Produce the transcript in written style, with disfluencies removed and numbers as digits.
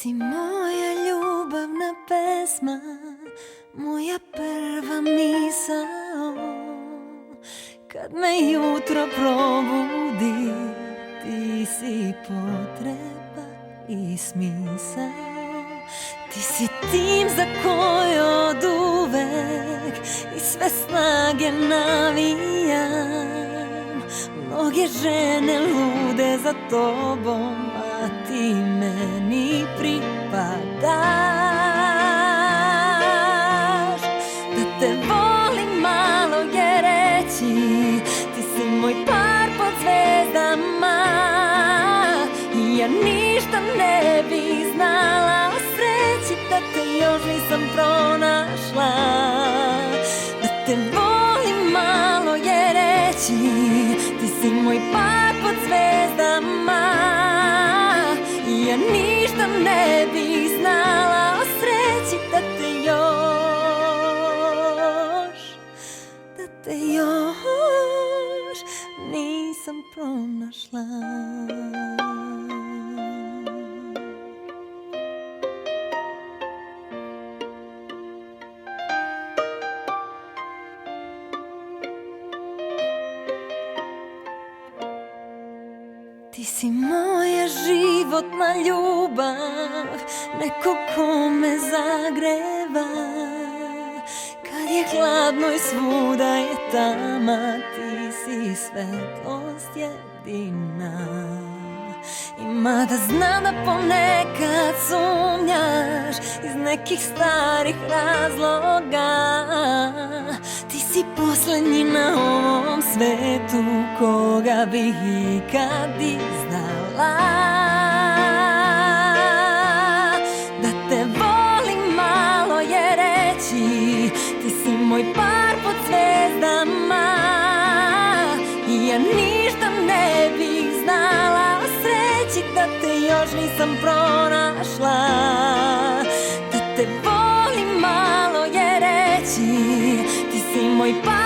si moja ljubavna pesma, moja prva misao. Kad me jutro probudi, ti si potreba i smisao. Ti si tim za koji oduvek i sve snage navijam. Mnoge žene lude za tobom, a ti meni pripadaš. Da te volim malo je reći, ti si moj par pod zvezdama. I ja ništa ne bi znala o sreći da te još nisam pronašla. Da te volim malo je reći, ti si moj par pod zvezdama. I ja ništa ne bi znala o sreći da te još nisam pronašla. Ti si moja životna ljubav, neko ko me zagreva. Kad je hladno i svuda je tama, ti si svetlost jedina. I mada znam da ponekad sumnjaš iz nekih starih razloga, ti si poslednji na ovom svetu koga bih ikad iznala. Da te volim malo je reći, ti si moj par pod zvezdama. I ja ništa ne bih znala o sreći da te još nisam pronašla. Da te volim malo je reći, ti si moj par